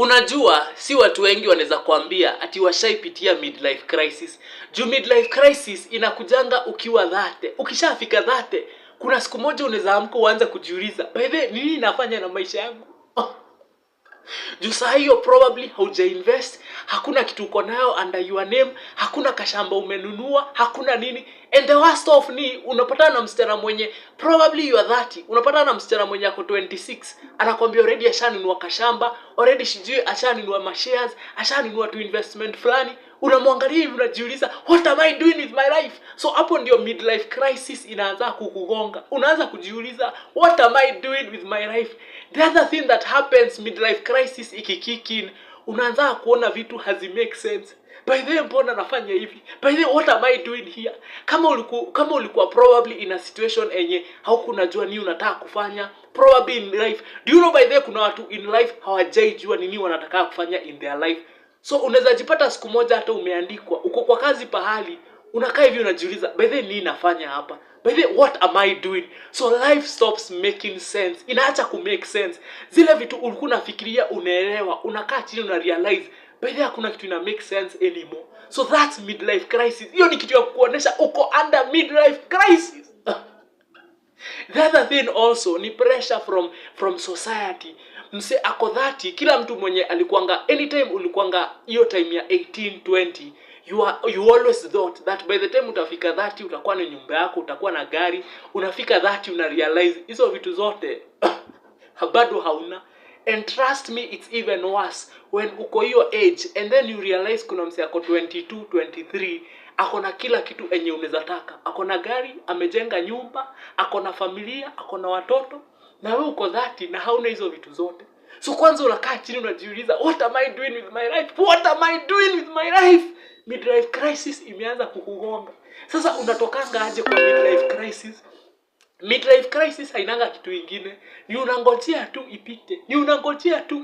Unajua, si watu wengi wanaweza kuambia ati washaipitia midlife crisis. Juu midlife crisis inakujanga ukiwa 30. Ukishafika 30, kuna siku moja unaweza amka uanze kujiuliza, by the way, nini nafanya na maisha yangu? Juu saa hiyo probably hauja invest, hakuna kitu uko nayo under your name, hakuna kashamba umenunua, hakuna nini. And the worst of ni unapatana na msichana mwenye probably you are 30, unapatana na msichana mwenye ako 26, anakuambia already ashanunua kashamba, already sijui ashanunua mashares, ashanunua tu investment fulani. Unamwangalia hivi unajiuliza, what am I doing with my life? So hapo ndio midlife crisis inaanza kukugonga. Unaanza kujiuliza, what am I doing with my life? The other thing that happens midlife crisis ikikick in, unaanza kuona vitu hazi make sense. By the way, mbona nafanya hivi? By the way, what am I doing here? Kama ulikuwa probably in a situation enye haukunajua nini unataka kufanya, probably in life. Do you know by the way kuna watu in life hawajaijua nini wanataka kufanya in their life. So unaweza jipata siku moja hata umeandikwa, uko kwa kazi pahali, unakaa hivi unajiuliza, by the way, nini nafanya hapa? By the way, what am I doing? So life stops making sense. Inaacha ku make sense. Zile vitu ulikuwa unafikiria unaelewa, unakaa chini una realize, by the way, hakuna kitu ina make sense anymore. So that's midlife crisis. Hiyo ni kitu ya kuonesha uko under midlife crisis. The other thing also ni pressure from society. Mse ako 30, kila mtu mwenye alikuanga, anytime ulikuanga hiyo time ya 18, 20, you always thought that by the time utafika 30 utakuwa na nyumba yako, utakuwa na gari. Unafika 30 una realize hizo vitu zote bado hauna. And trust me, it's even worse when uko hiyo age and then you realize kuna mse ako 22, 23, ako na kila kitu enye unaweza taka. Ako na gari, amejenga nyumba, ako na familia, ako na watoto, na wewe uko 30 na hauna hizo vitu zote. So kwanza unakaa chini unajiuliza, what am I doing with my life? What am I doing with my life? Midlife crisis imeanza kukugonga. Sasa unatokanga aje kwa midlife crisis? Midlife crisis hainanga kitu ingine. Ni unangojea tu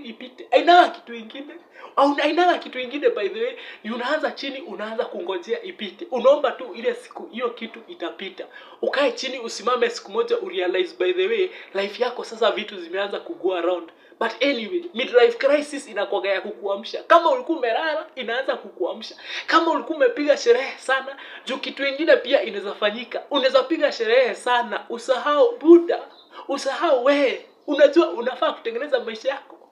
ipite. Hainanga kitu ingine. Au hainanga kitu ingine by the way. Ni unaanza chini unaanza kungojea ipite. Unaomba tu ile siku hiyo kitu itapita. Ukae chini usimame siku moja urealize by the way life yako sasa vitu zimeanza kugo around. But anyway, midlife crisis inakuwa ya kukuamsha. Kama ulikuwa umelala, inaanza kukuamsha. Kama ulikuwa umepiga sherehe sana, juu kitu kingine pia inaweza fanyika. Unaweza piga sherehe sana, usahau Buddha, usahau wewe. Unajua unafaa kutengeneza maisha yako.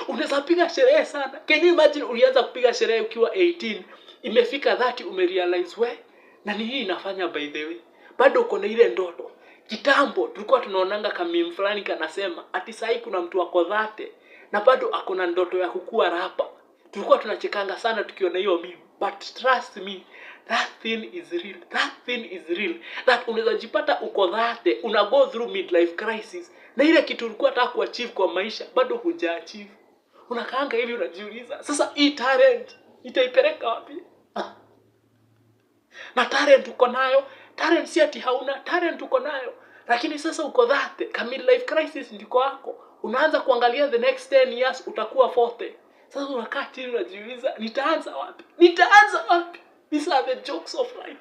Unaweza piga sherehe sana. Can you imagine ulianza kupiga sherehe ukiwa 18, imefika 30 umerealize we, na ni hii inafanya by the way. Bado uko na ile ndoto. Kitambo tulikuwa tunaonanga kama fulani kanasema ati sahi kuna mtu wako 30 na bado ako na ndoto ya kukua rapa. Tulikuwa tunachekanga sana tukiona hiyo meme. But trust me, that thing is real. That unaweza jipata uko 30, una go through midlife crisis, na ile kitu ulikuwa unataka kuachieve kwa maisha bado hujaachieve. Unakaanga hivi unajiuliza, sasa hii talent itaipeleka wapi? Na talent uko nayo, talent si ati hauna, talent uko nayo. Lakini sasa uko 30, kama midlife crisis ndiko wako. Unaanza kuangalia the next 10 years utakuwa 40. Sasa unakaa chini unajiuliza, nitaanza wapi? These are the jokes of life.